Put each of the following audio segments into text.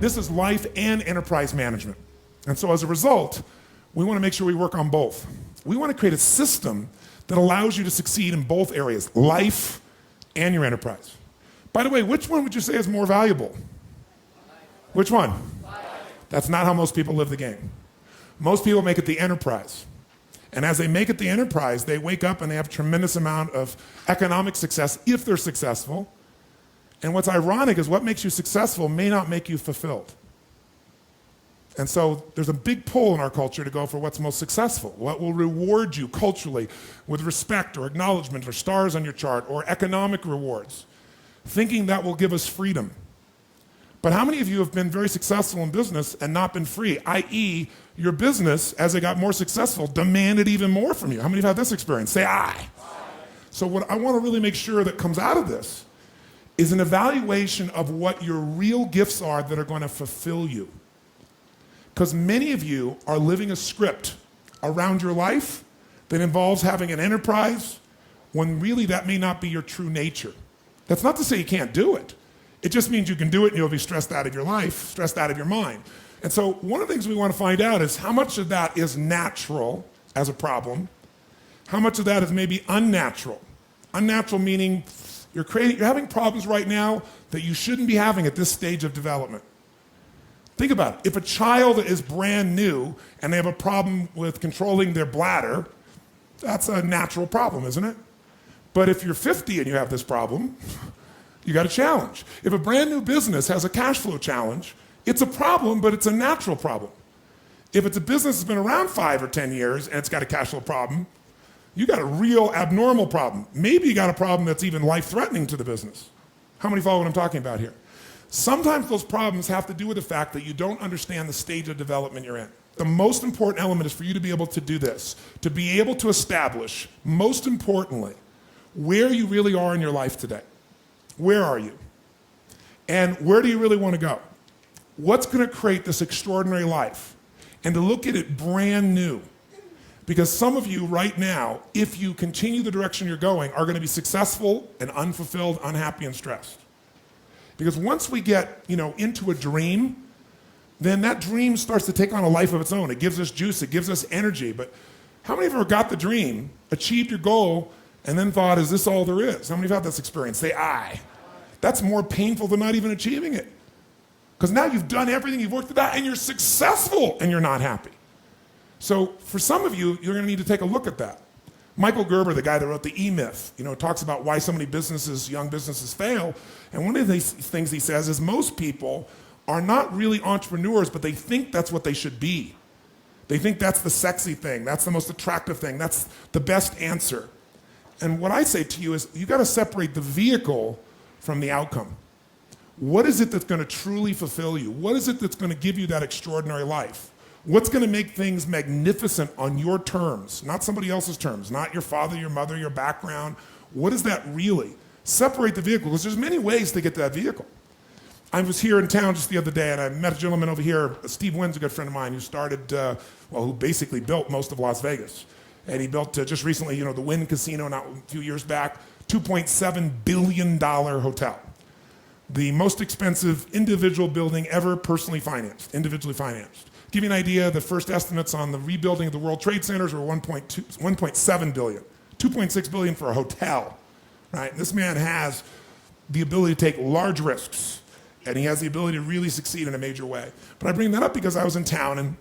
This is life and enterprise management. And so as a result, we want to make sure we work on both. We want to create a system that allows you to succeed in both areas, life and your enterprise. By the way, which one would you say is more valuable? Which one? That's not how most people live the game. Most people make it the enterprise. And as they make it the enterprise, they wake up and they have a tremendous amount of economic success if they're successful. And what's ironic is what makes you successful may not make you fulfilled. And so there's a big pull in our culture to go for what's most successful, what will reward you culturally with respect or acknowledgement or stars on your chart or economic rewards, thinking that will give us freedom. But how many of you have been very successful in business and not been free, i.e., your business, as it got more successful, demanded even more from you? How many have had this experience? Say aye. So what I want to really make sure that comes out of this is an evaluation of what your real gifts are that are going to fulfill you. Because many of you are living a script around your life that involves having an enterprise when really that may not be your true nature. That's not to say you can't do it. It just means you can do it and you'll be stressed out of your life, stressed out of your mind. And so one of the things we want to find out is how much of that is natural as a problem, how much of that is maybe unnatural. Unnatural meaning you're having problems right now that you shouldn't be having at this stage of development. Think about it. If a child is brand new and they have a problem with controlling their bladder, that's a natural problem, isn't it? But if you're 50 and you have this problem, you got a challenge. If a brand new business has a cash flow challenge, it's a problem, but it's a natural problem. If it's a business that's been around 5 or 10 years and it's got a cash flow problem, you got a real abnormal problem. Maybe you got a problem that's even life-threatening to the business. How many follow what I'm talking about here? Sometimes those problems have to do with the fact that you don't understand the stage of development you're in. The most important element is for you to be able to do this, to be able to establish, most importantly, where you really are in your life today. Where are you? And where do you really want to go? What's going to create this extraordinary life? And to look at it brand new. Because some of you right now, if you continue the direction you're going, are going to be successful and unfulfilled, unhappy, and stressed. Because once we get, into a dream, then that dream starts to take on a life of its own. It gives us juice, it gives us energy. But how many of you have got the dream, achieved your goal, and then thought, is this all there is? How many of you have had this experience? Say aye. That's more painful than not even achieving it. Because now you've done everything, you've worked it out, and you're successful, and you're not happy. So for some of you, you're going to need to take a look at that. Michael Gerber, the guy that wrote the E-Myth, talks about why so many young businesses fail. And one of the things he says is most people are not really entrepreneurs, but they think that's what they should be. They think that's the sexy thing, that's the most attractive thing, that's the best answer. And what I say to you is you got to separate the vehicle from the outcome. What is it that's going to truly fulfill you? What is it that's going to give you that extraordinary life? What's going to make things magnificent on your terms, not somebody else's terms, not your father, your mother, your background? What is that really? Separate the vehicle, because there's many ways to get to that vehicle. I was here in town just the other day, and I met a gentleman over here, Steve hy′s, a good friend of mine, who started, who basically built most of Las Vegas. And he built just recently, the Wynn Casino, not a few years back, $2.7 billion hotel. The most expensive individual building ever individually financed. Give you an idea, the first estimates on the rebuilding of the World Trade Centers were 1.7 billion, 2.6 billion for a hotel, right? This man has the ability to take large risks, and he has the ability to really succeed in a major way. But I bring that up because I was in town, and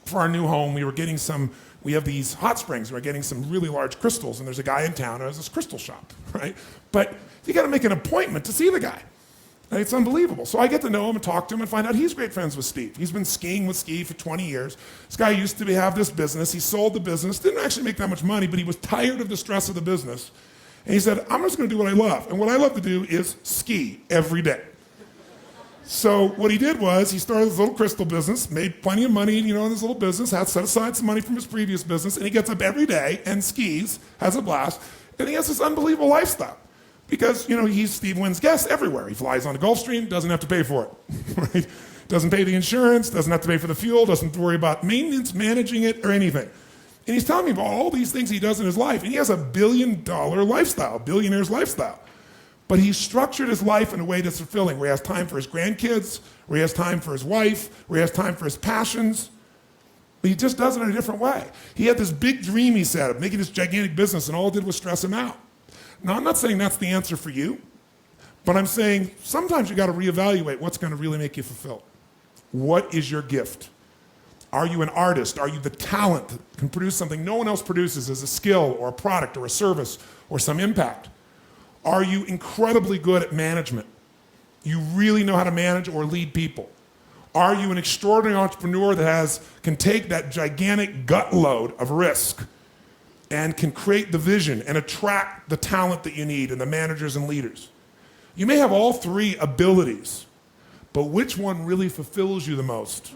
for our new home, we have these hot springs, we're getting some really large crystals, and there's a guy in town who has this crystal shop, right? But you gotta make an appointment to see the guy. It's unbelievable. So I get to know him and talk to him and find out he's great friends with Steve. He's been skiing with Steve for 20 years. This guy used to have this business. He sold the business, didn't actually make that much money, but he was tired of the stress of the business. And he said, I'm just going to do what I love. And what I love to do is ski every day. So what he did was he started this little crystal business, made plenty of money, in this little business, had set aside some money from his previous business, and he gets up every day and skis, has a blast, and he has this unbelievable lifestyle. Because, he's Steve hy′s guest everywhere. He flies on the Gulfstream, doesn't have to pay for it, right? Doesn't pay the insurance, doesn't have to pay for the fuel, doesn't have to worry about maintenance, managing it, or anything. And he's telling me about all these things he does in his life, and he has a $1 billion lifestyle, billionaire's lifestyle. But he structured his life in a way that's fulfilling, where he has time for his grandkids, where he has time for his wife, where he has time for his passions. But he just does it in a different way. He had this big dream he said of making this gigantic business, and all it did was stress him out. Now, I'm not saying that's the answer for you, but I'm saying sometimes you got to reevaluate what's going to really make you fulfilled. What is your gift? Are you an artist? Are you the talent that can produce something no one else produces as a skill or a product or a service or some impact? Are you incredibly good at management? You really know how to manage or lead people? Are you an extraordinary entrepreneur that can take that gigantic gut load of risk and can create the vision and attract the talent that you need and the managers and leaders? You may have all three abilities, but which one really fulfills you the most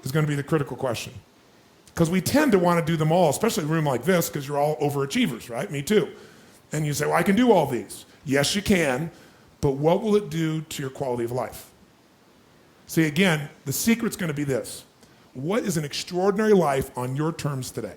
is going to be the critical question. Because we tend to want to do them all, especially in a room like this, because you're all overachievers, right? Me too. And you say, well, I can do all these. Yes, you can, but what will it do to your quality of life? See, again, the secret's going to be this. What is an extraordinary life on your terms today?